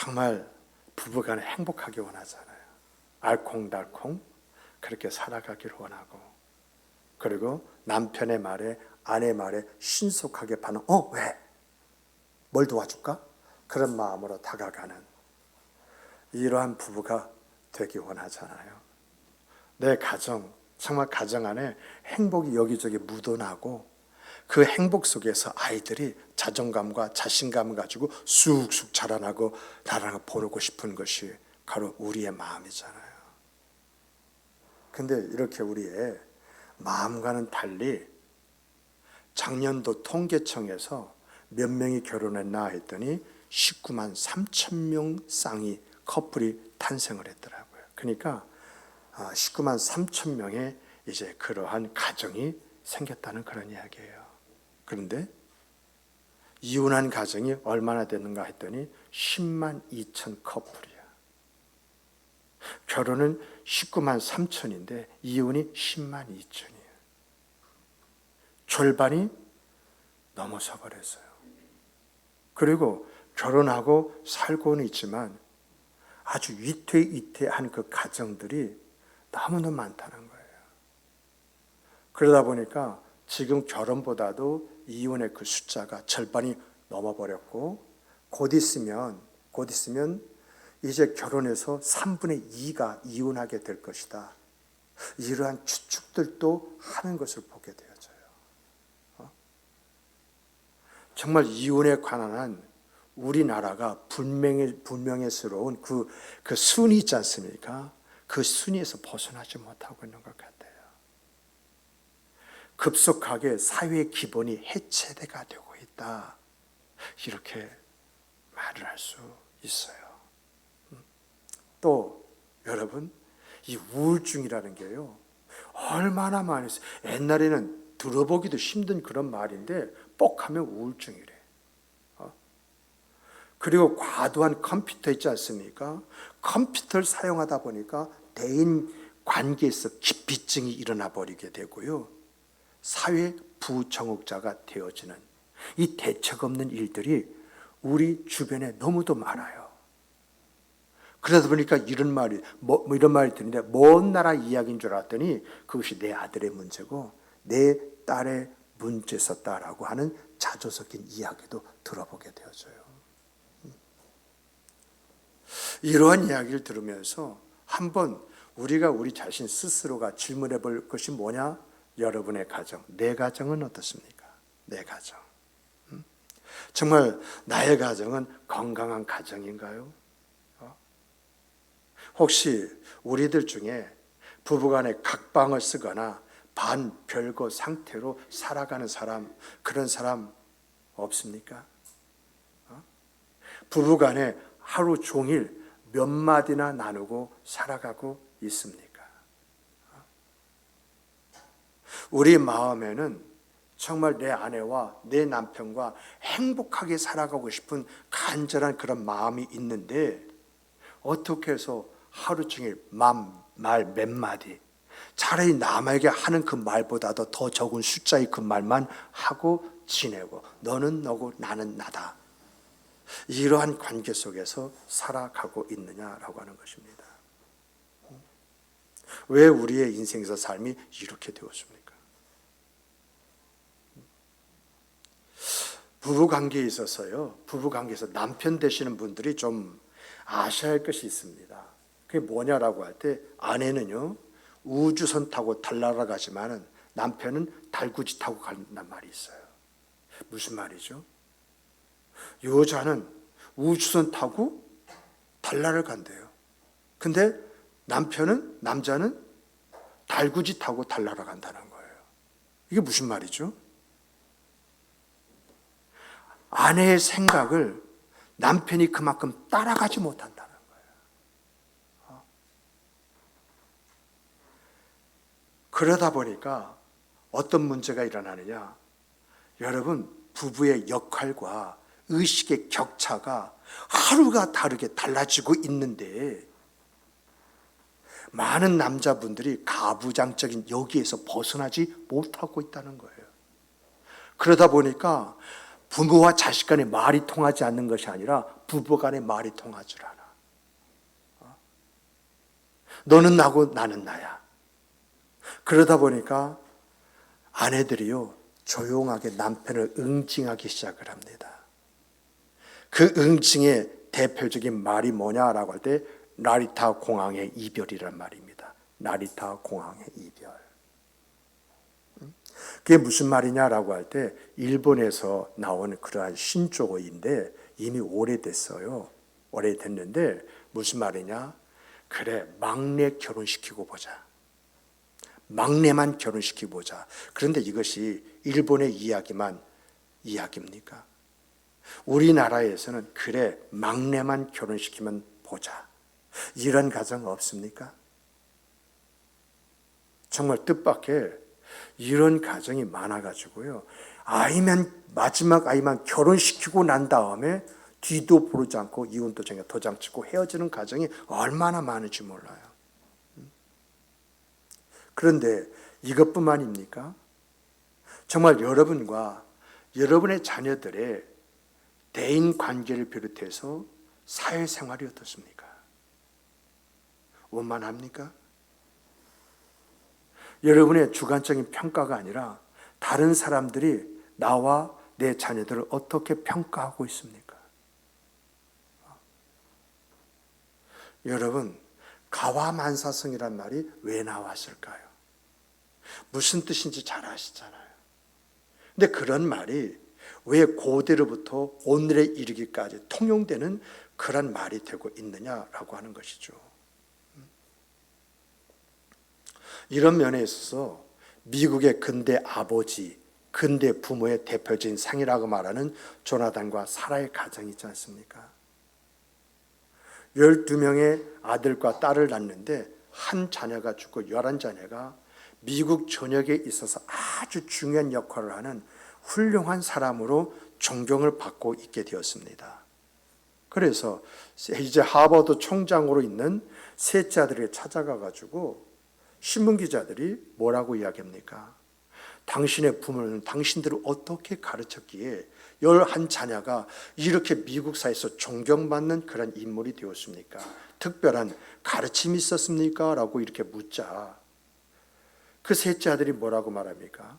정말 부부간에 행복하게 원하잖아요. 알콩달콩 그렇게 살아가기를 원하고, 그리고 남편의 말에 아내 말에 신속하게 반응. 왜? 뭘 도와줄까? 그런 마음으로 다가가는 이러한 부부가 되기 원하잖아요. 내 가정, 정말 가정 안에 행복이 여기저기 묻어나고, 그 행복 속에서 아이들이 자존감과 자신감을 가지고 쑥쑥 자라나고 나라가 보고 싶은 것이 바로 우리의 마음이잖아요. 근데 이렇게 우리의 마음과는 달리 작년도 통계청에서 몇 명이 결혼했나 했더니 19만 3천 명 쌍이 커플이 탄생을 했더라고요. 그러니까 19만 3천 명의 이제 그러한 가정이 생겼다는 그런 이야기예요. 그런데 이혼한 가정이 얼마나 됐는가 했더니 10만 2천 커플이야. 결혼은 19만 3천인데 이혼이 10만 2천이에요. 절반이 넘어서 버렸어요. 그리고 결혼하고 살고는 있지만 아주 위태위태한 그 가정들이 너무나 많다는 거예요. 그러다 보니까 지금 결혼보다도 이혼의 그 숫자가 절반이 넘어버렸고, 곧 있으면 이제 결혼해서 3분의 2가 이혼하게 될 것이다. 이러한 추측들도 하는 것을 보게 되어져요. 정말 이혼에 관한 우리나라가 불명예스러운 그 순위 있지 않습니까? 그 순위에서 벗어나지 못하고 있는 것 같아요. 급속하게 사회의 기본이 해체가 되고 있다. 이렇게 말을 할 수 있어요. 또 여러분, 이 우울증이라는 게요, 얼마나 많이 있어요. 옛날에는 들어보기도 힘든 그런 말인데 뻑하면 우울증이래. 그리고 과도한 컴퓨터 있지 않습니까? 컴퓨터를 사용하다 보니까 대인 관계에서 기피증이 일어나 버리게 되고요, 사회 부정옥자가 되어지는 이 대책 없는 일들이 우리 주변에 너무도 많아요. 그러다 보니까 이런 말이 듣는데, 먼 나라 이야기인 줄 알았더니 그것이 내 아들의 문제고 내 딸의 문제였었다라고 하는 자조 섞인 이야기도 들어보게 되어져요. 이러한 이야기를 들으면서 한번 우리가 우리 자신 스스로가 질문해 볼 것이 뭐냐? 여러분의 가정, 내 가정은 어떻습니까? 내 가정. 정말 나의 가정은 건강한 가정인가요? 혹시 우리들 중에 부부간에 각방을 쓰거나 반별거 상태로 살아가는 사람, 그런 사람 없습니까? 부부간에 하루 종일 몇 마디나 나누고 살아가고 있습니까? 우리 마음에는 정말 내 아내와 내 남편과 행복하게 살아가고 싶은 간절한 그런 마음이 있는데, 어떻게 해서 하루 종일 말 몇 마디, 차라리 남에게 하는 그 말보다도 더 적은 숫자의 그 말만 하고 지내고, 너는 너고 나는 나다, 이러한 관계 속에서 살아가고 있느냐라고 하는 것입니다. 왜 우리의 인생에서 삶이 이렇게 되었습니까? 부부관계에 있어서요, 부부관계에서 남편 되시는 분들이 좀 아셔야 할 것이 있습니다. 그게 뭐냐라고 할 때, 아내는요 우주선 타고 달나라 가지만은 남편은 달구지 타고 간단 말이 있어요. 무슨 말이죠? 여자는 우주선 타고 달나라를 간대요. 근데 남자는 달구지 타고 달나라 간다는 거예요. 이게 무슨 말이죠? 아내의 생각을 남편이 그만큼 따라가지 못한다는 거예요. 그러다 보니까 어떤 문제가 일어나느냐? 여러분, 부부의 역할과 의식의 격차가 하루가 다르게 달라지고 있는데, 많은 남자분들이 가부장적인 여기에서 벗어나지 못하고 있다는 거예요. 그러다 보니까 부모와 자식 간의 말이 통하지 않는 것이 아니라 부부 간의 말이 통하지 않아. 너는 나고 나는 나야. 그러다 보니까 아내들이요, 조용하게 남편을 응징하기 시작을 합니다. 그 응징의 대표적인 말이 뭐냐라고 할 때 나리타 공항의 이별이란 말입니다. 나리타 공항의 이별. 그게 무슨 말이냐라고 할 때 일본에서 나온 그러한 신조어인데 이미 오래됐어요. 오래됐는데 무슨 말이냐? 그래, 막내 결혼시키고 보자. 막내만 결혼시키고 보자. 그런데 이것이 일본의 이야기입니까? 우리나라에서는 그래, 막내만 결혼시키면 보자. 이런 가정 없습니까? 정말 뜻밖의 이런 가정이 많아가지고요. 마지막 아이만 결혼시키고 난 다음에 뒤도 보지 않고 이혼도장에 도장 찍고 헤어지는 가정이 얼마나 많은지 몰라요. 그런데 이것뿐만입니까? 정말 여러분과 여러분의 자녀들의 대인 관계를 비롯해서 사회생활이 어떻습니까? 원만합니까? 여러분의 주관적인 평가가 아니라 다른 사람들이 나와 내 자녀들을 어떻게 평가하고 있습니까? 여러분, 가와만사성이란 말이 왜 나왔을까요? 무슨 뜻인지 잘 아시잖아요. 근데 그런 말이 왜 고대로부터 오늘에 이르기까지 통용되는 그런 말이 되고 있느냐라고 하는 것이죠. 이런 면에 있어서 미국의 근대 아버지, 근대 부모의 대표적인 상이라고 말하는 조나단과 사라의 가정이 있지 않습니까? 12명의 아들과 딸을 낳는데 한 자녀가 죽고 11자녀가 미국 전역에 있어서 아주 중요한 역할을 하는 훌륭한 사람으로 존경을 받고 있게 되었습니다. 그래서 이제 하버드 총장으로 있는 셋째 아들에게 찾아가가지고 신문기자들이 뭐라고 이야기합니까? 당신의 부모는 당신들을 어떻게 가르쳤기에 11자녀가 이렇게 미국 사회에서 존경받는 그런 인물이 되었습니까? 특별한 가르침이 있었습니까? 라고 이렇게 묻자 그 셋째 아들이 뭐라고 말합니까?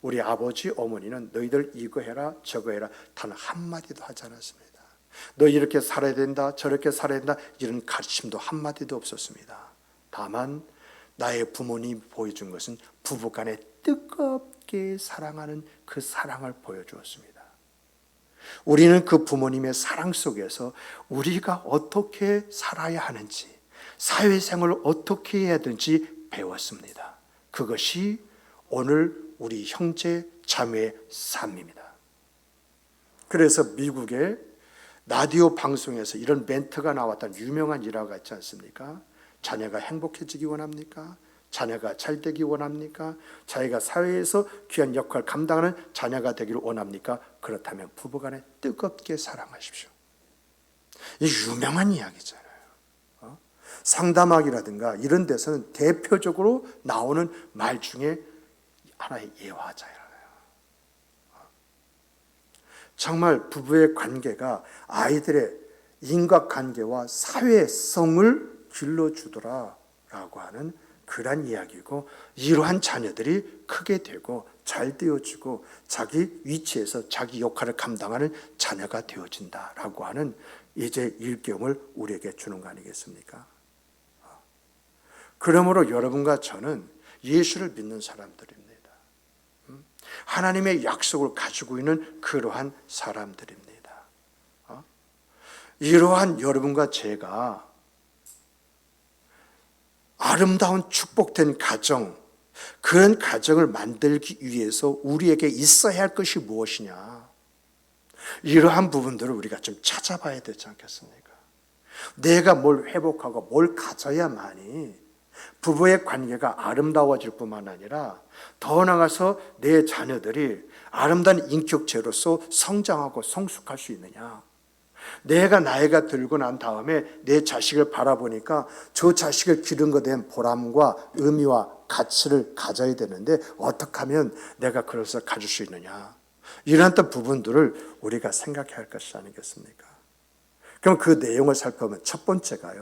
우리 아버지 어머니는 너희들 이거 해라 저거 해라 단 한마디도 하지 않았습니다. 너 이렇게 살아야 된다 저렇게 살아야 된다 이런 가르침도 한마디도 없었습니다. 다만 나의 부모님이 보여준 것은 부부간에 뜨겁게 사랑하는 그 사랑을 보여주었습니다. 우리는 그 부모님의 사랑 속에서 우리가 어떻게 살아야 하는지 사회생활을 어떻게 해야 되는지 배웠습니다. 그것이 오늘 우리 형제 자매의 삶입니다. 그래서 미국의 라디오 방송에서 이런 멘트가 나왔던 유명한 일화가 있지 않습니까? 자녀가 행복해지기 원합니까? 자녀가 잘 되기 원합니까? 자기가 사회에서 귀한 역할을 감당하는 자녀가 되기를 원합니까? 그렇다면 부부간에 뜨겁게 사랑하십시오. 이 유명한 이야기잖아요. 상담학이라든가 이런 데서는 대표적으로 나오는 말 중에 하나의 예화잖아요. 정말 부부의 관계가 아이들의 인간관계와 사회성을 길러주더라라고 하는 그런 이야기고 이러한 자녀들이 크게 되고 잘 되어지고 자기 위치에서 자기 역할을 감당하는 자녀가 되어진다라고 하는 이제 일경을 우리에게 주는 거 아니겠습니까? 그러므로 여러분과 저는 예수를 믿는 사람들입니다. 하나님의 약속을 가지고 있는 그러한 사람들입니다. 이러한 여러분과 제가 아름다운 축복된 가정, 그런 가정을 만들기 위해서 우리에게 있어야 할 것이 무엇이냐? 이러한 부분들을 우리가 좀 찾아봐야 되지 않겠습니까? 내가 뭘 회복하고 뭘 가져야만이 부부의 관계가 아름다워질 뿐만 아니라 더 나아가서 내 자녀들이 아름다운 인격체로서 성장하고 성숙할 수 있느냐? 내가 나이가 들고 난 다음에 내 자식을 바라보니까 저 자식을 기른 것에 대한 보람과 의미와 가치를 가져야 되는데 어떻게 하면 내가 그것을 가질 수 있느냐? 이런 어떤 부분들을 우리가 생각해야 할 것이 아니겠습니까? 그럼 그 내용을 살펴보면 첫 번째가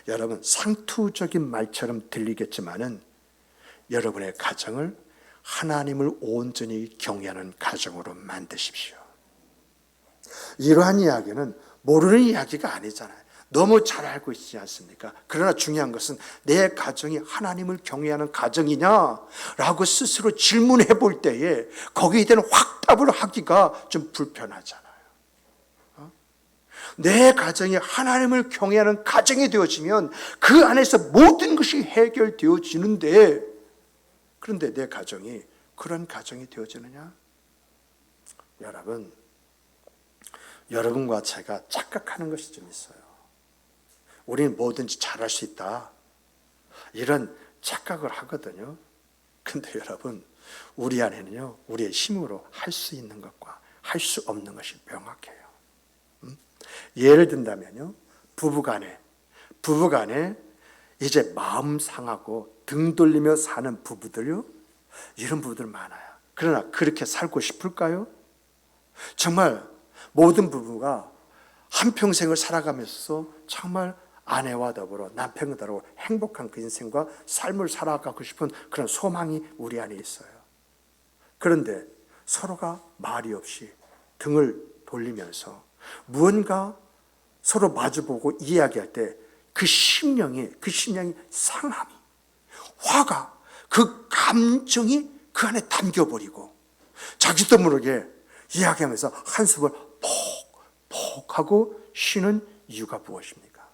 여러분 상투적인 말처럼 들리겠지만은 여러분의 가정을 하나님을 온전히 경외하는 가정으로 만드십시오. 이러한 이야기는 모르는 이야기가 아니잖아요. 너무 잘 알고 있지 않습니까? 그러나 중요한 것은 내 가정이 하나님을 경외하는 가정이냐라고 스스로 질문해 볼 때에 거기에 대한 확답을 하기가 좀 불편하잖아요. 내 가정이 하나님을 경외하는 가정이 되어지면 그 안에서 모든 것이 해결되어지는데, 그런데 내 가정이 그런 가정이 되어지느냐? 여러분과 제가 착각하는 것이 좀 있어요. 우리는 뭐든지 잘할 수 있다, 이런 착각을 하거든요. 근데 여러분, 우리 안에는요, 우리의 힘으로 할 수 있는 것과 할 수 없는 것이 명확해요. 예를 든다면요, 부부간에 이제 마음 상하고 등 돌리며 사는 부부들요, 이런 부부들 많아요. 그러나 그렇게 살고 싶을까요? 정말 모든 부부가 한평생을 살아가면서 정말 아내와 더불어 남편과 더불어 행복한 그 인생과 삶을 살아가고 싶은 그런 소망이 우리 안에 있어요. 그런데 서로가 말이 없이 등을 돌리면서 무언가 서로 마주보고 이야기할 때 그 심령이 상함이, 화가, 그 감정이 그 안에 담겨버리고 자기도 모르게 이야기하면서 한숨을 퍽퍽 하고 쉬는 이유가 무엇입니까?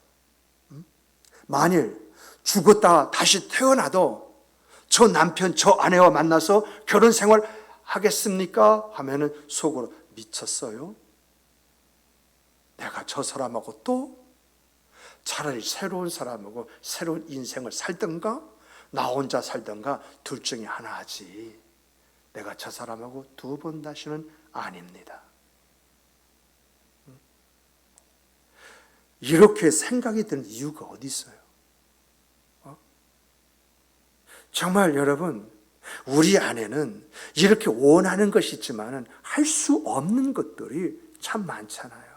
만일 죽었다 다시 태어나도 저 남편, 저 아내와 만나서 결혼 생활 하겠습니까? 하면은 속으로 미쳤어요? 내가 저 사람하고 또 차라리 새로운 사람하고 새로운 인생을 살든가 나 혼자 살든가 둘 중에 하나 하지, 내가 저 사람하고 두 번 다시는 아닙니다. 이렇게 생각이 드는 이유가 어디 있어요? 정말 여러분, 우리 안에는 이렇게 원하는 것이 있지만 할 수 없는 것들이 참 많잖아요.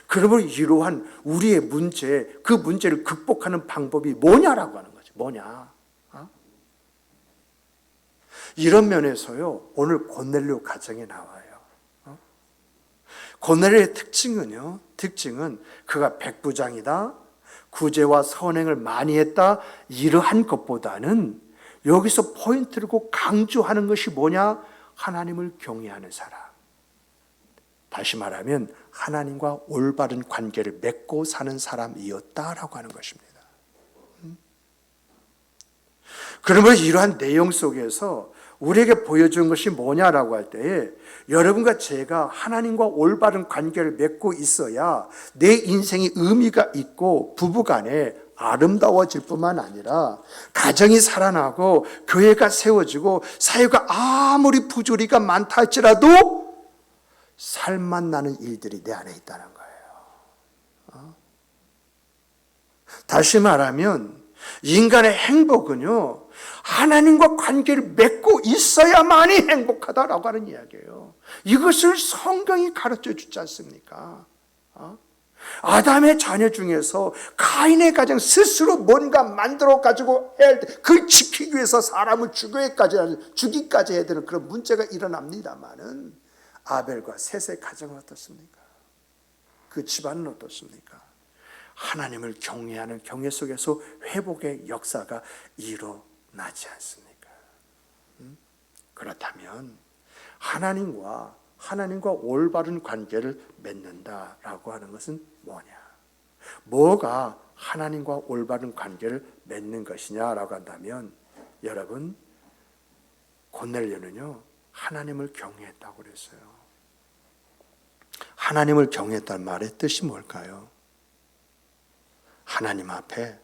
그러면 이러한 우리의 문제, 그 문제를 극복하는 방법이 뭐냐라고 하는 거죠. 뭐냐? 이런 면에서요, 오늘 고넬료 가정에 나와요. 고넬료의 특징은 그가 백부장이다, 구제와 선행을 많이 했다, 이러한 것보다는 여기서 포인트를 꼭 강조하는 것이 뭐냐? 하나님을 경외하는 사람. 다시 말하면 하나님과 올바른 관계를 맺고 사는 사람이었다라고 하는 것입니다. 그러면 이러한 내용 속에서 우리에게 보여준 것이 뭐냐라고 할 때에, 여러분과 제가 하나님과 올바른 관계를 맺고 있어야 내 인생이 의미가 있고 부부간에 아름다워질 뿐만 아니라 가정이 살아나고 교회가 세워지고 사회가 아무리 부조리가 많다 할지라도 살만 나는 일들이 내 안에 있다는 거예요. 다시 말하면 인간의 행복은요, 하나님과 관계를 맺고 있어야만이 행복하다라고 하는 이야기예요. 이것을 성경이 가르쳐 주지 않습니까? 아담의 자녀 중에서 가인의 가정 스스로 뭔가 만들어 가지고 해야 할 때 그걸 지키기 위해서 사람을 죽이기까지 해야 되는 그런 문제가 일어납니다만은, 아벨과 셋의 가정은 어떻습니까? 그 집안은 어떻습니까? 하나님을 경외하는 경외 속에서 회복의 역사가 일어나지 않습니까? 그렇다면 하나님과 올바른 관계를 맺는다라고 하는 것은 뭐냐? 뭐가 하나님과 올바른 관계를 맺는 것이냐라고 한다면, 여러분, 고넬료는요, 하나님을 경외했다고 그랬어요. 하나님을 경외했다는 말의 뜻이 뭘까요? 하나님 앞에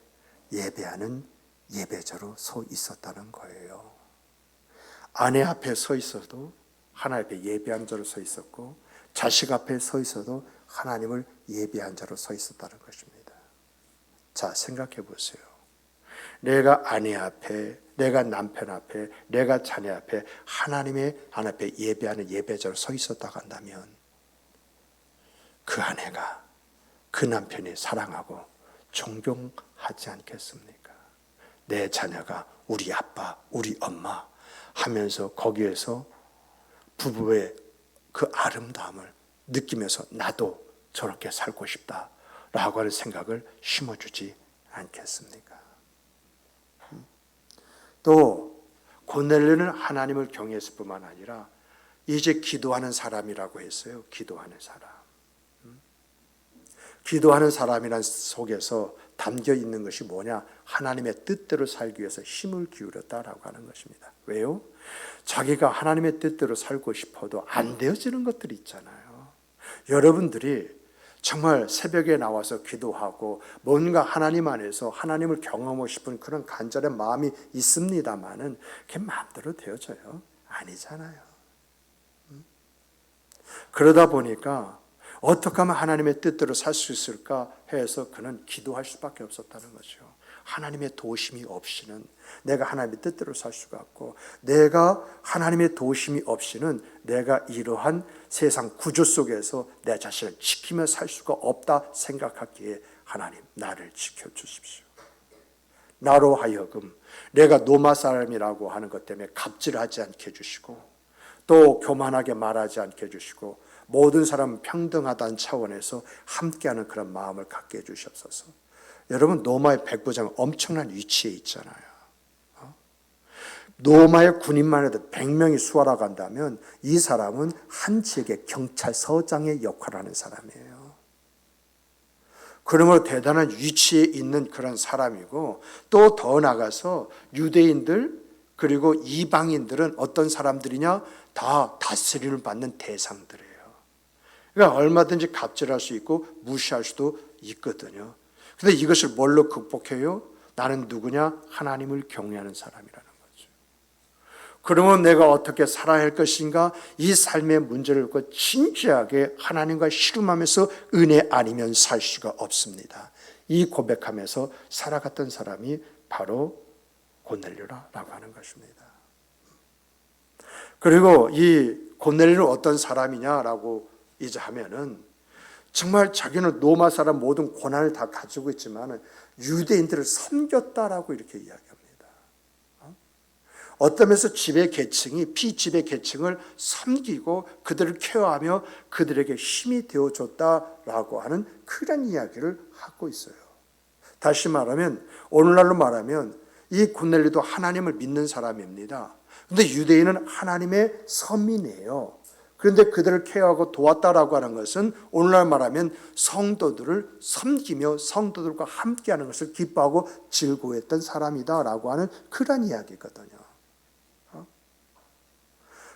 예배하는 예배자로 서 있었다는 거예요. 아내 앞에 서 있어도 하나님 앞에 예배한 자로 서 있었고, 자식 앞에 서 있어도 하나님을 예배한 자로 서 있었다는 것입니다. 자, 생각해 보세요. 내가 아내 앞에, 내가 남편 앞에, 내가 자녀 앞에 하나님의 앞에 예배하는 예배자로 서 있었다고 한다면 그 아내가 그 남편이 사랑하고 존경하지 않겠습니까? 내 자녀가 우리 아빠, 우리 엄마 하면서 거기에서 부부의 그 아름다움을 느끼면서 나도 저렇게 살고 싶다라고 하는 생각을 심어주지 않겠습니까? 또 고넬료는 하나님을 경외했을 뿐만 아니라 이제 기도하는 사람이라고 했어요. 기도하는 사람. 기도하는 사람이란 속에서 담겨 있는 것이 뭐냐? 하나님의 뜻대로 살기 위해서 힘을 기울였다라고 하는 것입니다. 왜요? 자기가 하나님의 뜻대로 살고 싶어도 안 되어지는 것들이 있잖아요. 여러분들이 정말 새벽에 나와서 기도하고 뭔가 하나님 안에서 하나님을 경험하고 싶은 그런 간절한 마음이 있습니다만은 그게 마음대로 되어져요? 아니잖아요. 그러다 보니까 어떻게 하면 하나님의 뜻대로 살 수 있을까 해서 그는 기도할 수밖에 없었다는 거죠. 하나님의 도우심이 없이는 내가 하나님의 뜻대로 살 수가 없고, 내가 하나님의 도우심이 없이는 내가 이러한 세상 구조 속에서 내 자신을 지키며 살 수가 없다 생각하기에 하나님 나를 지켜주십시오. 나로 하여금 내가 노마 사람이라고 하는 것 때문에 갑질하지 않게 해주시고, 또 교만하게 말하지 않게 해주시고, 모든 사람은 평등하다는 차원에서 함께하는 그런 마음을 갖게 해주시옵소서. 여러분, 노마의 백부장은 엄청난 위치에 있잖아요. 노마의 군인만 해도 100명이 수하러 간다면 이 사람은 한 지역의 경찰서장의 역할을 하는 사람이에요. 그러므로 대단한 위치에 있는 그런 사람이고, 또 더 나가서 유대인들 그리고 이방인들은 어떤 사람들이냐? 다 다스림을 받는 대상들이에요. 그러니까 얼마든지 갑질할 수 있고 무시할 수도 있거든요. 그런데 이것을 뭘로 극복해요? 나는 누구냐? 하나님을 경외하는 사람이라는 거죠. 그러면 내가 어떻게 살아야 할 것인가? 이 삶의 문제를 갖고 진지하게 하나님과 씨름하면서 은혜 아니면 살 수가 없습니다. 이 고백하면서 살아갔던 사람이 바로 고넬료라고 하는 것입니다. 그리고 이 고넬료는 어떤 사람이냐라고 이제 하면은, 정말 자기는 로마 사람 모든 고난을 다 가지고 있지만 유대인들을 섬겼다라고 이렇게 이야기합니다. 어떤 면에서 지배 계층이 비지배 계층을 섬기고 그들을 케어하며 그들에게 힘이 되어줬다라고 하는 그런 이야기를 하고 있어요. 다시 말하면, 오늘날로 말하면 이 고넬료도 하나님을 믿는 사람입니다. 그런데 유대인은 하나님의 선민이에요. 그런데 그들을 케어하고 도왔다라고 하는 것은 오늘날 말하면 성도들을 섬기며 성도들과 함께하는 것을 기뻐하고 즐거워했던 사람이다라고 하는 그런 이야기거든요.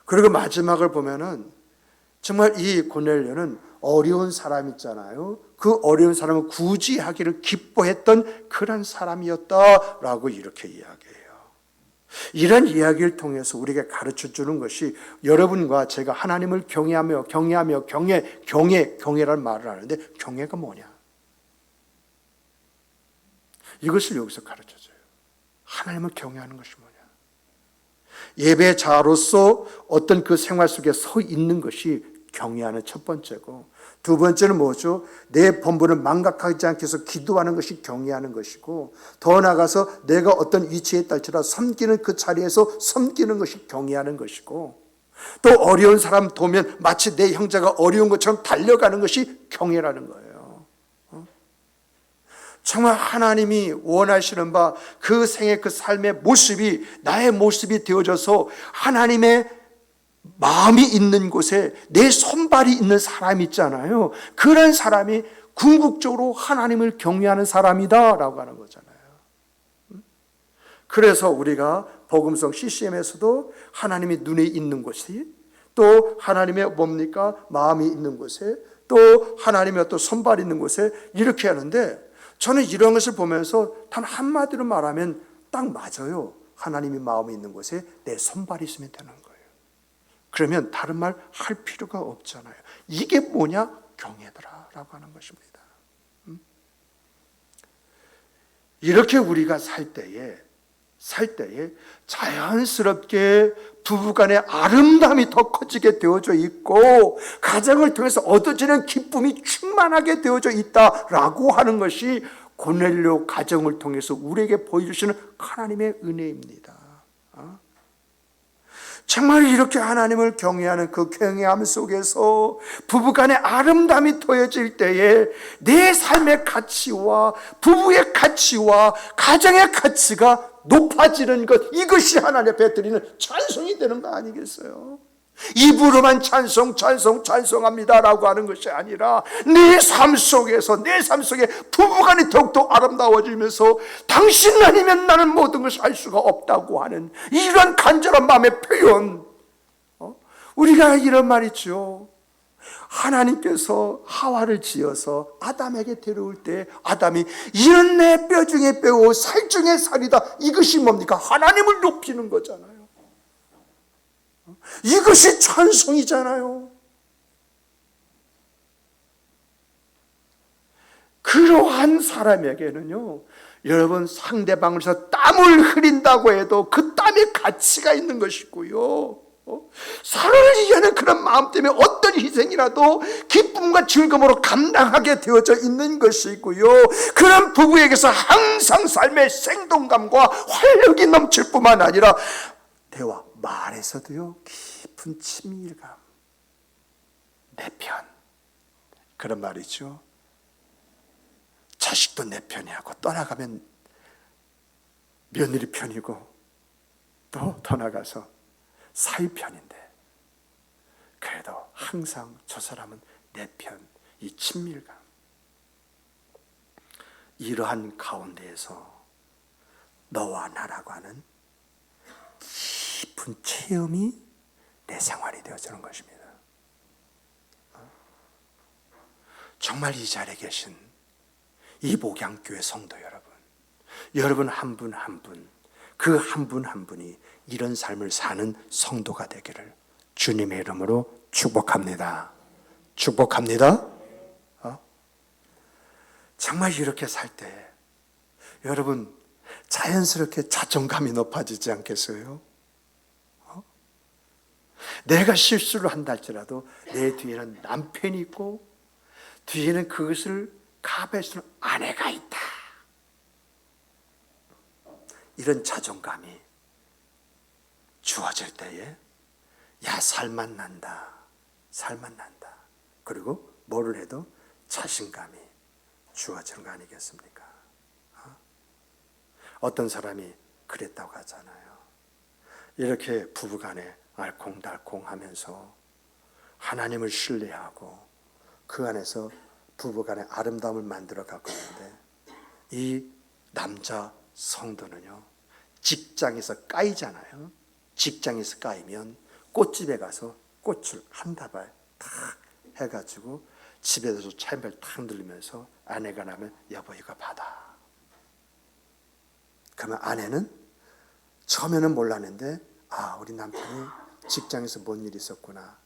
그리고 마지막을 보면은 정말 이 고넬료는 어려운 사람 있잖아요. 그 어려운 사람을 구제하기를 기뻐했던 그런 사람이었다라고 이렇게 이야기해요. 이런 이야기를 통해서 우리에게 가르쳐 주는 것이, 여러분과 제가 하나님을 경외라는 말을 하는데 경외가 뭐냐? 이것을 여기서 가르쳐 줘요. 하나님을 경외하는 것이 뭐냐? 예배자로서 어떤 그 생활 속에 서 있는 것이 경외하는 첫 번째고, 두 번째는 뭐죠? 내 본분을 망각하지 않게 해서 기도하는 것이 경외하는 것이고, 더 나아가서 내가 어떤 위치에 있다 할지라도 섬기는 그 자리에서 섬기는 것이 경외하는 것이고, 또 어려운 사람 도면 마치 내 형제가 어려운 것처럼 달려가는 것이 경외라는 거예요. 정말 하나님이 원하시는 바 그 생의 그 삶의 모습이 나의 모습이 되어져서 하나님의 마음이 있는 곳에 내 손발이 있는 사람이 있잖아요. 그런 사람이 궁극적으로 하나님을 경외하는 사람이다라고 하는 거잖아요. 그래서 우리가 복음성 CCM에서도 하나님이 눈에 있는 곳이, 또 하나님의 뭡니까? 마음이 있는 곳에, 또 하나님의 어떤 손발이 있는 곳에 이렇게 하는데, 저는 이런 것을 보면서 단 한마디로 말하면 딱 맞아요. 하나님이 마음이 있는 곳에 내 손발이 있으면 되는 거예요. 그러면 다른 말 할 필요가 없잖아요. 이게 뭐냐? 경외더라라고 하는 것입니다. 이렇게 우리가 살 때에 자연스럽게 부부간의 아름다움이 더 커지게 되어져 있고 가정을 통해서 얻어지는 기쁨이 충만하게 되어져 있다라고 하는 것이 고넬료 가정을 통해서 우리에게 보여주시는 하나님의 은혜입니다. 정말 이렇게 하나님을 경외하는 그 경외함 속에서 부부간의 아름다움이 더해질 때에 내 삶의 가치와 부부의 가치와 가정의 가치가 높아지는 것, 이것이 하나님 앞에 드리는 찬송이 되는 거 아니겠어요? 입으로만 찬송합니다라고 하는 것이 아니라 내 삶 속에 부부간이 더욱더 아름다워지면서 당신 아니면 나는 모든 것을 할 수가 없다고 하는 이런 간절한 마음의 표현. 우리가 이런 말이죠. 하나님께서 하와를 지어서 아담에게 데려올 때 아담이 이는 내 뼈 중에 뼈고 살 중에 살이다. 이것이 뭡니까? 하나님을 높이는 거잖아요. 이것이 찬송이잖아요. 그러한 사람에게는요, 여러분, 상대방을 위해서 땀을 흘린다고 해도 그 땀에 가치가 있는 것이고요, 사랑을 이겨내는 그런 마음 때문에 어떤 희생이라도 기쁨과 즐거움으로 감당하게 되어져 있는 것이고요, 그런 부부에게서 항상 삶의 생동감과 활력이 넘칠 뿐만 아니라 대화, 말에서도요 깊은 친밀감, 내 편, 그런 말이죠. 자식도 내 편이하고 떠나가면 며느리 편이고 또 더 나가서 사위 편인데 그래도 항상 저 사람은 내 편, 이 친밀감, 이러한 가운데에서 너와 나라고 하는 깊은 체험이 내 생활이 되어지는 것입니다. 정말 이 자리에 계신 이 목양교회 성도 여러분 한 분 한 분, 그 한 분 한 분이 이런 삶을 사는 성도가 되기를 주님의 이름으로 축복합니다. 정말 이렇게 살 때 여러분 자연스럽게 자존감이 높아지지 않겠어요? 내가 실수를 한다 할지라도 내 뒤에는 남편이 있고 뒤에는 그것을 가봐할 수 있는 아내가 있다. 이런 자존감이 주어질 때에 야, 살맛 난다. 그리고 뭐를 해도 자신감이 주어지는 거 아니겠습니까? 어떤 사람이 그랬다고 하잖아요. 이렇게 부부간에 알콩달콩하면서 하나님을 신뢰하고 그 안에서 부부간의 아름다움을 만들어 가고 있는데 이 남자 성도는요, 직장에서 까이잖아요. 직장에서 까이면 꽃집에 가서 꽃을 한 다발 탁 해가지고 집에서 차인발 탁 들리면서 아내가 나면 여보 이거 받아. 그러면 아내는 처음에는 몰랐는데 아, 우리 남편이 직장에서 뭔 일이 있었구나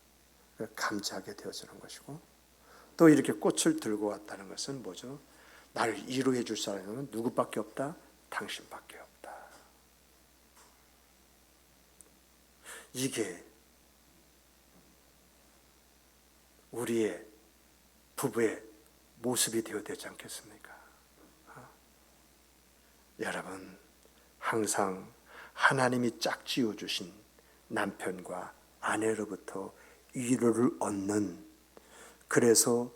감지하게 되어지는 것이고, 또 이렇게 꽃을 들고 왔다는 것은 뭐죠? 나를 위로해 줄 사람은 누구밖에 없다? 당신밖에 없다. 이게 우리의 부부의 모습이 되어야 되지 않겠습니까? 여러분, 항상 하나님이 짝지어 주신 남편과 아내로부터 위로를 얻는, 그래서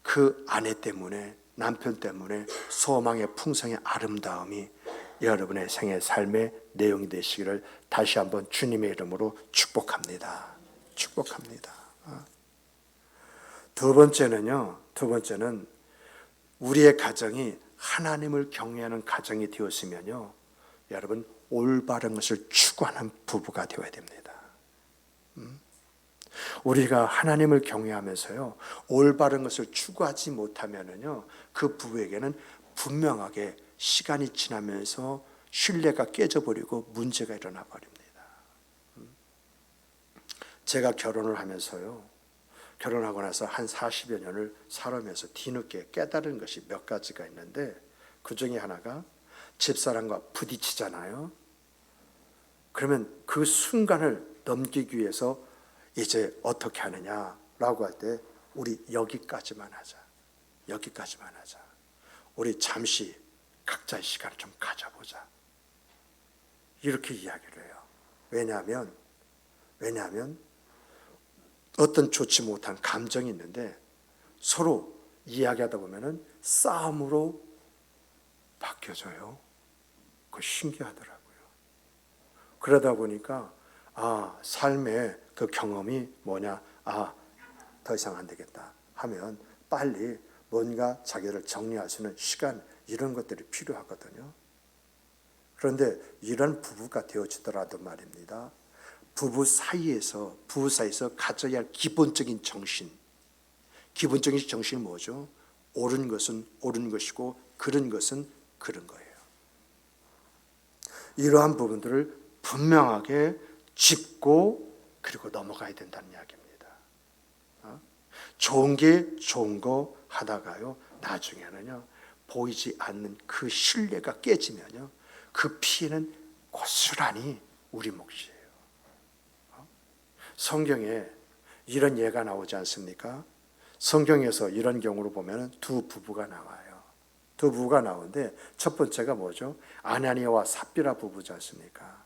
그 아내 때문에, 남편 때문에 소망의 풍성의 아름다움이 여러분의 생애 삶의 내용이 되시기를 다시 한번 주님의 이름으로 축복합니다. 두 번째는 우리의 가정이 하나님을 경외하는 가정이 되었으면요, 여러분 올바른 것을 추구하는 부부가 되어야 됩니다. 우리가 하나님을 경외하면서요 올바른 것을 추구하지 못하면은요 그 부부에게는 분명하게 시간이 지나면서 신뢰가 깨져버리고 문제가 일어나 버립니다. 제가 결혼을 하면서요, 결혼하고 나서 한 40여 년을 살아오면서 뒤늦게 깨달은 것이 몇 가지가 있는데 그 중에 하나가 집사람과 부딪히잖아요. 그러면 그 순간을 넘기기 위해서 이제 어떻게 하느냐라고 할 때 우리 여기까지만 하자. 여기까지만 하자. 우리 잠시 각자의 시간을 좀 가져보자. 이렇게 이야기를 해요. 왜냐하면 어떤 좋지 못한 감정이 있는데 서로 이야기하다 보면은 싸움으로 바뀌어져요. 그거 신기하더라고요. 그러다 보니까 삶의 그 경험이 뭐냐, 더 이상 안 되겠다 하면 빨리 뭔가 자기를 정리할 수 있는 시간, 이런 것들이 필요하거든요. 그런데 이런 부부가 되어지더라도 말입니다, 부부 사이에서 가져야 할 기본적인 정신이 뭐죠? 옳은 것은 옳은 것이고 그른 것은 그른 거예요. 이러한 부분들을 분명하게 짚고 그리고 넘어가야 된다는 이야기입니다. 좋은 게 좋은 거 하다가요, 나중에는요, 보이지 않는 그 신뢰가 깨지면요, 그 피해는 고스란히 우리 몫이에요. 성경에 이런 예가 나오지 않습니까? 성경에서 이런 경우로 보면 두 부부가 나와요. 두 부부가 나오는데 첫 번째가 뭐죠? 아나니아와 삽비라 부부지 않습니까?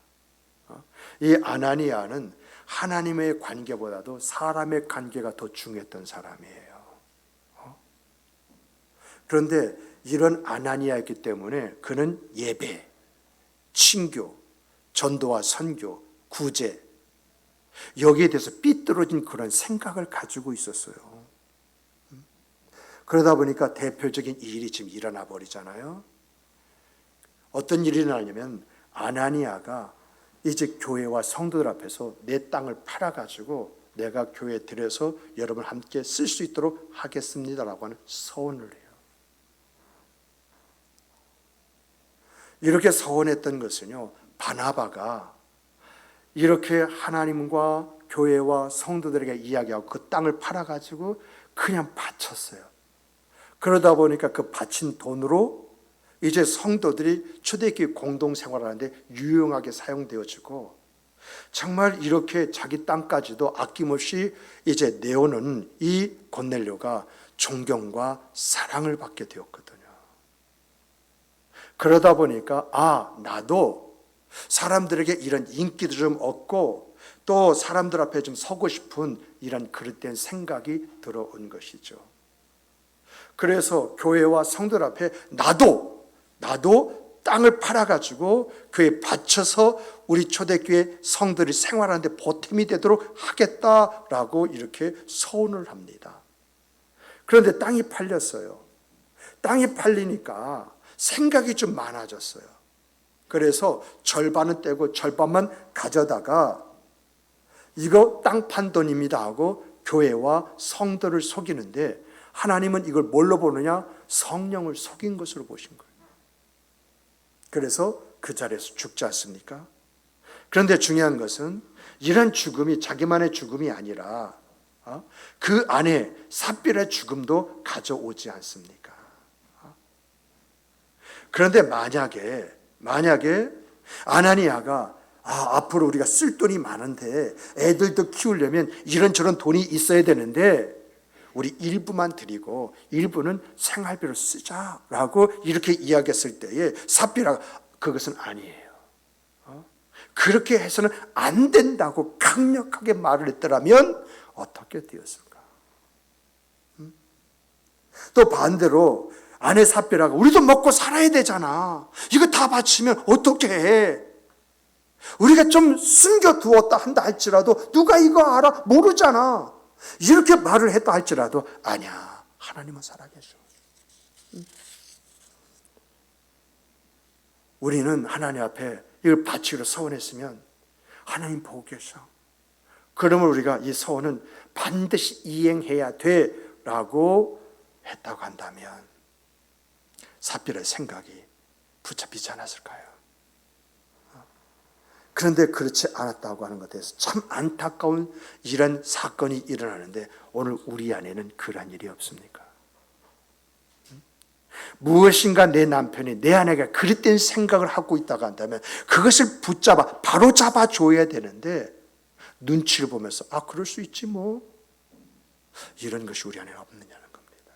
이 아나니아는 하나님의 관계보다도 사람의 관계가 더 중요했던 사람이에요. 그런데 이런 아나니아였기 때문에 그는 예배, 친교, 전도와 선교, 구제, 여기에 대해서 삐뚤어진 그런 생각을 가지고 있었어요. 그러다 보니까 대표적인 일이 지금 일어나 버리잖아요. 어떤 일이 일어나냐면 아나니아가 이제 교회와 성도들 앞에서 내 땅을 팔아가지고 내가 교회에 들여서 여러분 함께 쓸 수 있도록 하겠습니다라고 하는 서원을 해요. 이렇게 서원했던 것은요, 바나바가 이렇게 하나님과 교회와 성도들에게 이야기하고 그 땅을 팔아가지고 그냥 바쳤어요. 그러다 보니까 그 바친 돈으로 이제 성도들이 초대교회 공동생활하는데 유용하게 사용되어지고, 정말 이렇게 자기 땅까지도 아낌없이 이제 내오는 이 고넬료가 존경과 사랑을 받게 되었거든요. 그러다 보니까 나도 사람들에게 이런 인기도 좀 얻고 또 사람들 앞에 좀 서고 싶은 이런 그릇된 생각이 들어온 것이죠. 그래서 교회와 성도들 앞에 나도 땅을 팔아가지고 교회에 바쳐서 우리 초대교회 성들이 생활하는데 보탬이 되도록 하겠다라고 이렇게 서원을 합니다. 그런데 땅이 팔렸어요. 땅이 팔리니까 생각이 좀 많아졌어요. 그래서 절반은 떼고 절반만 가져다가 이거 땅 판 돈입니다 하고 교회와 성도를 속이는데, 하나님은 이걸 뭘로 보느냐? 성령을 속인 것으로 보신 거예요. 그래서 그 자리에서 죽지 않습니까? 그런데 중요한 것은 이런 죽음이 자기만의 죽음이 아니라 그 안에 삽비라의 죽음도 가져오지 않습니까? 그런데 만약에 아나니아가 앞으로 우리가 쓸 돈이 많은데 애들도 키우려면 이런저런 돈이 있어야 되는데 우리 일부만 드리고 일부는 생활비로 쓰자라고 이렇게 이야기했을 때에 삽비라가 그것은 아니에요. 그렇게 해서는 안 된다고 강력하게 말을 했더라면 어떻게 되었을까? 또 반대로 아내 삽비라가 우리도 먹고 살아야 되잖아, 이거 다 바치면 어떻게 해? 우리가 좀 숨겨두었다 한다 할지라도 누가 이거 알아? 모르잖아. 이렇게 말을 했다 할지라도 아니야, 하나님은 살아계셔. 우리는 하나님 앞에 이걸 바치기로 서원했으면 하나님 보고 계셔. 그러면 우리가 이 서원은 반드시 이행해야 돼라고 했다고 한다면 삽비라의 생각이 붙잡히지 않았을까요? 그런데 그렇지 않았다고 하는 것에 대해서 참 안타까운 이런 사건이 일어나는데 오늘 우리 안에는 그러한 일이 없습니까? 무엇인가 내 남편이 내 아내가 그릇된 생각을 하고 있다고 한다면 그것을 붙잡아 바로 잡아줘야 되는데 눈치를 보면서 그럴 수 있지 뭐, 이런 것이 우리 안에 없느냐는 겁니다.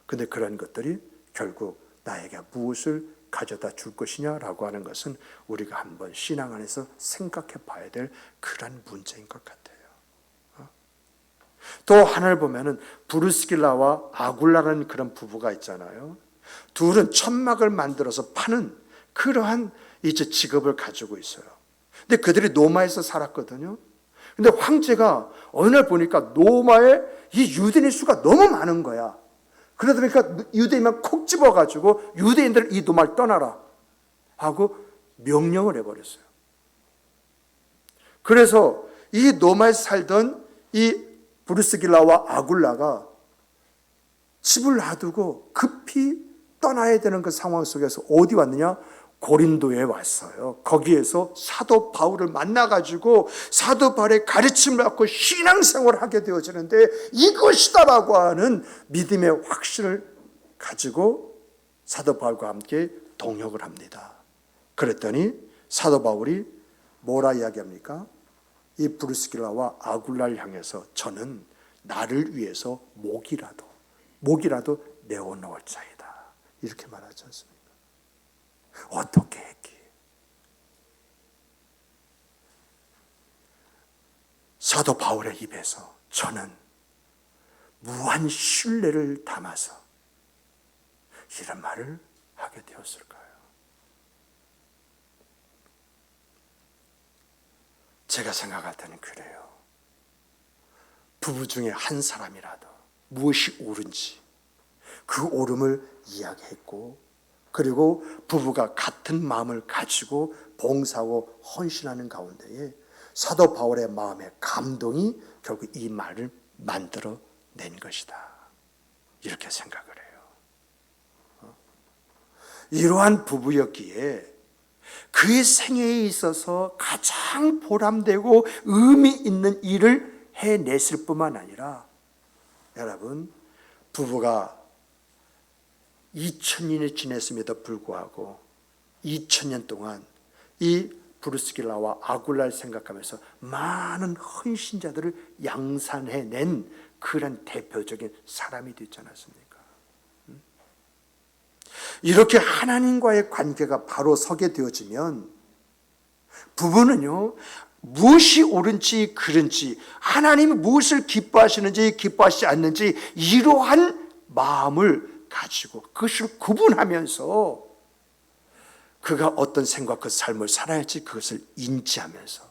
근데 그런 것들이 결국 나에게 무엇을 가져다 줄 것이냐라고 하는 것은 우리가 한번 신앙 안에서 생각해 봐야 될 그런 문제인 것 같아요. 또 하나를 보면은 브루스길라와 아굴라라는 그런 부부가 있잖아요. 둘은 천막을 만들어서 파는 그러한 이제 직업을 가지고 있어요. 근데 그들이 노마에서 살았거든요. 근데 황제가 어느 날 보니까 노마에 이 유대인 수가 너무 많은 거야. 그러다 보니까 유대인만 콕 집어가지고 유대인들 이 노마를 떠나라 하고 명령을 해버렸어요. 그래서 이 노마에서 살던 이 브루스길라와 아굴라가 집을 놔두고 급히 떠나야 되는 그 상황 속에서 어디 왔느냐? 고린도에 왔어요. 거기에서 사도 바울을 만나가지고 사도 바울의 가르침을 받고 신앙생활을 하게 되어지는데 이것이다라고 하는 믿음의 확신을 가지고 사도 바울과 함께 동역을 합니다. 그랬더니 사도 바울이 뭐라 이야기합니까? 이 브루스길라와 아굴라를 향해서 저는 나를 위해서 목이라도 내어놓을 자이다, 이렇게 말하지 않습니까? 어떻게 했기에? 사도 바울의 입에서 저는 무한 신뢰를 담아서 이런 말을 하게 되었을까요? 제가 생각할 때는 그래요. 부부 중에 한 사람이라도 무엇이 옳은지 그 옳음을 이야기했고, 그리고 부부가 같은 마음을 가지고 봉사하고 헌신하는 가운데에 사도 바울의 마음의 감동이 결국 이 말을 만들어낸 것이다, 이렇게 생각을 해요. 이러한 부부였기에 그의 생애에 있어서 가장 보람되고 의미 있는 일을 해냈을 뿐만 아니라, 여러분, 부부가 2000년이 지냈음에도 불구하고 2000년 동안 이 브루스길라와 아굴라를 생각하면서 많은 헌신자들을 양산해낸 그런 대표적인 사람이 되지 않았습니까? 이렇게 하나님과의 관계가 바로 서게 되어지면 부부는요, 무엇이 옳은지 그른지, 하나님이 무엇을 기뻐하시는지 기뻐하시지 않는지 이러한 마음을 가지고 그것을 구분하면서 그가 어떤 생각, 그 삶을 살아야지 그것을 인지하면서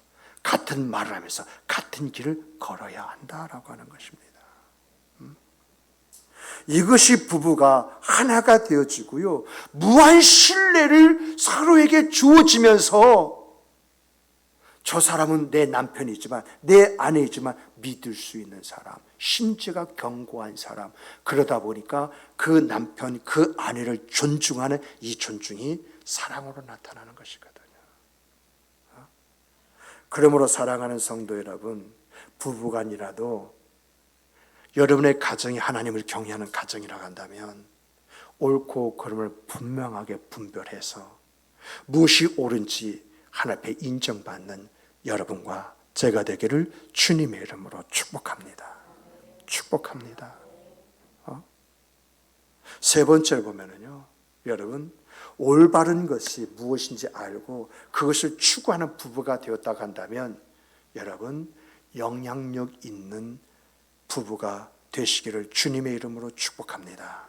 같은 말을 하면서 같은 길을 걸어야 한다라고 하는 것입니다. 이것이 부부가 하나가 되어지고요, 무한 신뢰를 서로에게 주어지면서 저 사람은 내 남편이지만 내 아내이지만 믿을 수 있는 사람, 심지가 견고한 사람, 그러다 보니까 그 남편, 그 아내를 존중하는 이 존중이 사랑으로 나타나는 것이거든요. 그러므로 사랑하는 성도 여러분, 부부간이라도 여러분의 가정이 하나님을 경외하는 가정이라고 한다면 옳고 그름을 분명하게 분별해서 무엇이 옳은지 하나님 앞에 인정받는 여러분과 제가 되기를 주님의 이름으로 축복합니다. 축복합니다. 세 번째로 보면은요, 여러분, 올바른 것이 무엇인지 알고 그것을 추구하는 부부가 되었다고 한다면 여러분, 영향력 있는 부부가 되시기를 주님의 이름으로 축복합니다.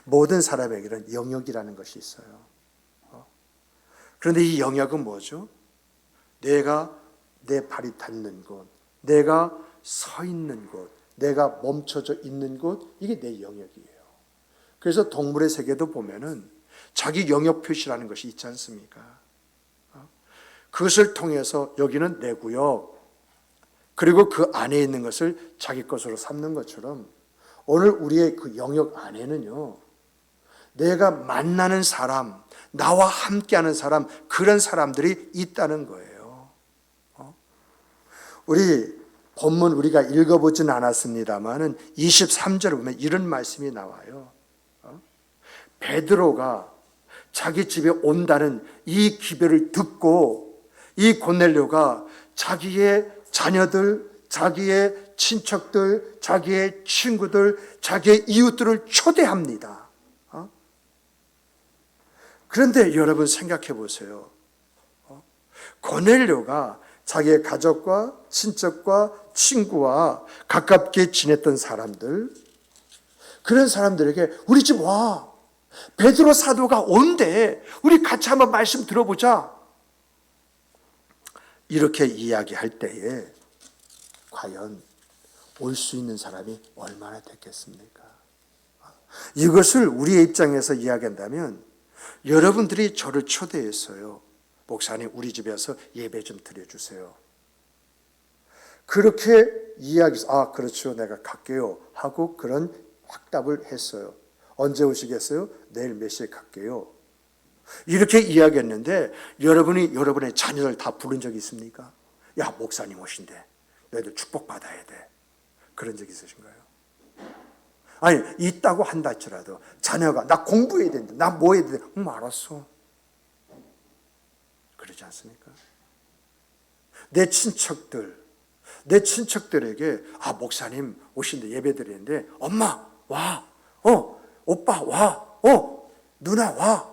모든 사람에게는 영역이라는 것이 있어요. 그런데 이 영역은 뭐죠? 내가 내 발이 닿는 곳, 내가 서 있는 곳, 내가 멈춰져 있는 곳, 이게 내 영역이에요. 그래서 동물의 세계도 보면은 자기 영역 표시라는 것이 있지 않습니까? 그것을 통해서 여기는 내 구역, 그리고 그 안에 있는 것을 자기 것으로 삼는 것처럼 오늘 우리의 그 영역 안에는요, 내가 만나는 사람, 나와 함께하는 사람, 그런 사람들이 있다는 거예요. 우리 본문 우리가 읽어보지는 않았습니다만은 23절에 보면 이런 말씀이 나와요. 베드로가 자기 집에 온다는 이 기별을 듣고 이 고넬료가 자기의 자녀들, 자기의 친척들, 자기의 친구들, 자기의 이웃들을 초대합니다. 그런데 여러분 생각해 보세요. 고넬료가 자기의 가족과 친척과 친구와 가깝게 지냈던 사람들, 그런 사람들에게 우리 집 와, 베드로 사도가 온대, 우리 같이 한번 말씀 들어보자, 이렇게 이야기할 때에 과연 올 수 있는 사람이 얼마나 됐겠습니까? 이것을 우리의 입장에서 이야기한다면 여러분들이 저를 초대했어요. 목사님, 우리 집에서 예배 좀 드려주세요. 그렇게 그렇죠, 내가 갈게요 하고 그런 확답을 했어요. 언제 오시겠어요? 내일 몇 시에 갈게요. 이렇게 이야기했는데 여러분이 여러분의 자녀를 다 부른 적이 있습니까? 야, 목사님 오신대, 너희들 축복받아야 돼. 그런 적 있으신가요? 아니, 있다고 한다 할지라도 자녀가 나 공부해야 된다, 나 뭐 해야 돼, 알았어. 그러지 않습니까? 내 친척들에게 목사님 오신대, 예배 드리는데 엄마 와, 오빠 와, 누나 와.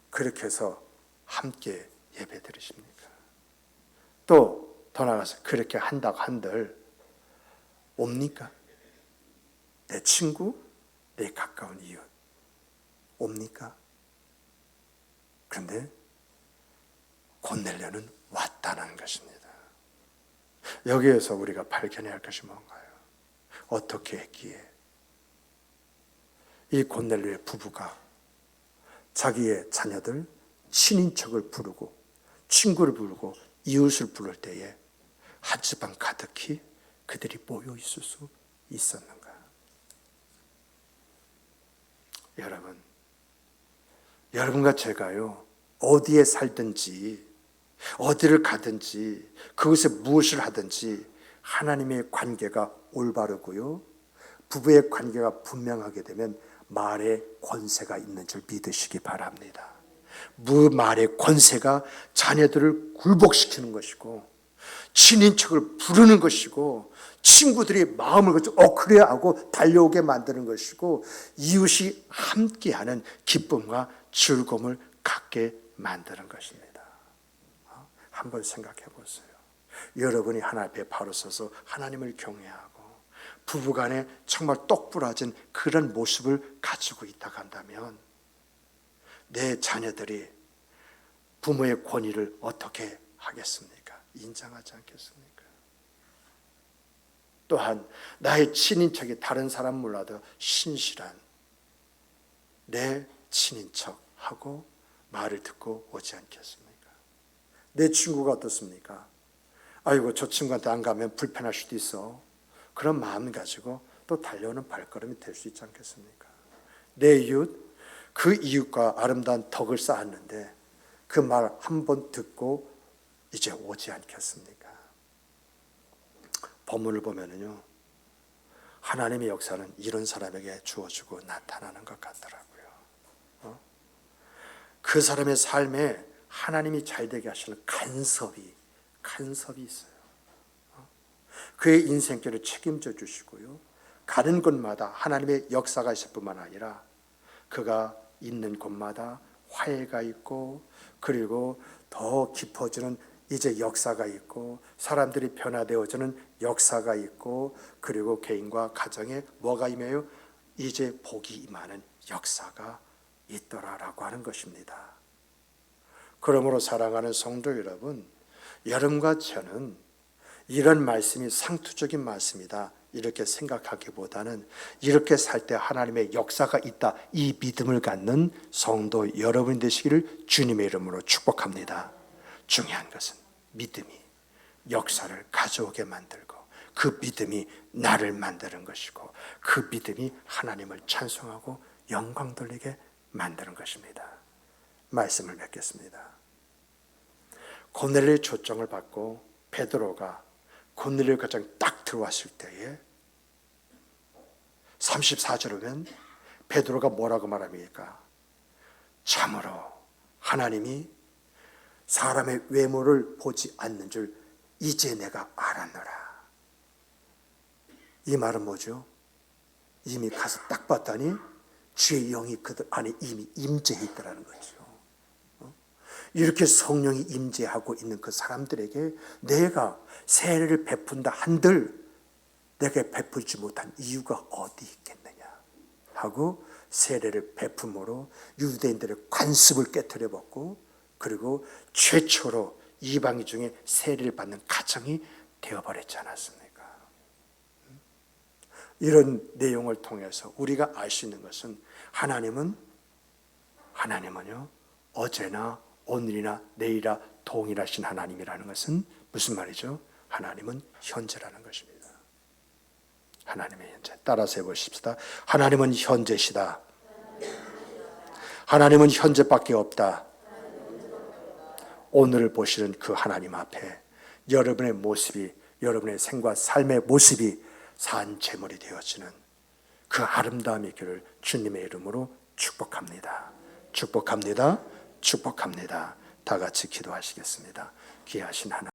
그렇게 해서 함께 예배 드리십니까? 또 더 나가서 그렇게 한다고 한들 옵니까? 내 친구, 내 가까운 이웃 옵니까? 그런데 고넬료는 왔다는 것입니다. 여기에서 우리가 발견해야 할 것이 뭔가요? 어떻게 했기에 이 고넬료의 부부가 자기의 자녀들, 친인척을 부르고 친구를 부르고 이웃을 부를 때에 한 집안 가득히 그들이 모여 있을 수 있었는가? 여러분과 제가요, 어디에 살든지 어디를 가든지 그것에 무엇을 하든지 하나님의 관계가 올바르고요, 부부의 관계가 분명하게 되면 말의 권세가 있는 줄 믿으시기 바랍니다. 말의 권세가 자녀들을 굴복시키는 것이고 친인척을 부르는 것이고 친구들이 마음을 그래 하고 달려오게 만드는 것이고 이웃이 함께하는 기쁨과 즐거움을 갖게 만드는 것입니다. 한번 생각해 보세요. 여러분이 하나님 앞에 바로 서서 하나님을 경외하고 부부간에 정말 똑부러진 그런 모습을 가지고 있다고 한다면 내 자녀들이 부모의 권위를 어떻게 하겠습니까? 인정하지 않겠습니까? 또한 나의 친인척이 다른 사람 몰라도 신실한 내 친인척하고 말을 듣고 오지 않겠습니까? 내 친구가 어떻습니까? 아이고, 저 친구한테 안 가면 불편할 수도 있어. 그런 마음 가지고 또 달려오는 발걸음이 될 수 있지 않겠습니까? 내 이웃, 그 이웃과 아름다운 덕을 쌓았는데 그 말 한 번 듣고 이제 오지 않겠습니까? 본문을 보면은요, 하나님의 역사는 이런 사람에게 주어지고 나타나는 것 같더라고요. 그 사람의 삶에 하나님이 잘 되게 하시는 간섭이 있어요. 그의 인생길을 책임져 주시고요, 가는 곳마다 하나님의 역사가 있을 뿐만 아니라 그가 있는 곳마다 화해가 있고, 그리고 더 깊어지는 이제 역사가 있고, 사람들이 변화되어지는 역사가 있고, 그리고 개인과 가정에 뭐가 임해요? 이제 복이 임하는 역사가 있더라라고 하는 것입니다. 그러므로 사랑하는 성도 여러분, 여러분과 저는 이런 말씀이 상투적인 말씀이다 이렇게 생각하기보다는 이렇게 살 때 하나님의 역사가 있다, 이 믿음을 갖는 성도 여러분 되시기를 주님의 이름으로 축복합니다. 중요한 것은 믿음이 역사를 가져오게 만들고 그 믿음이 나를 만드는 것이고 그 믿음이 하나님을 찬송하고 영광 돌리게 만드는 것입니다. 말씀을 맺겠습니다. 고넬료의 초청을 받고 베드로가 고넬료의 가정에 딱 들어왔을 때에 34절에 보면 베드로가 뭐라고 말합니까? 참으로 하나님이 사람의 외모를 보지 않는 줄 이제 내가 알았노라. 이 말은 뭐죠? 이미 가서 딱 봤더니 주의 영이 그들 안에 이미 임재해 있다는 거죠. 이렇게 성령이 임재하고 있는 그 사람들에게 내가 세례를 베푼다 한들 내가 베풀지 못한 이유가 어디 있겠느냐 하고 세례를 베품으로 유대인들의 관습을 깨트려 버리고 그리고 최초로 이방인 중에 세례를 받는 가정이 되어버렸지 않았습니까? 이런 내용을 통해서 우리가 알 수 있는 것은 하나님은요 어제나 오늘이나 내일이나 동일하신 하나님이라는 것은 무슨 말이죠? 하나님은 현재라는 것입니다. 하나님의 현재. 따라서 해보십시다. 하나님은 현재시다. 하나님은 현재밖에 없다. 오늘을 보시는 그 하나님 앞에 여러분의 모습이, 여러분의 생과 삶의 모습이 산 제물이 되어지는 그 아름다움의 길을 주님의 이름으로 축복합니다. 축복합니다. 축복합니다. 다 같이 기도하시겠습니다. 귀하신 하나님.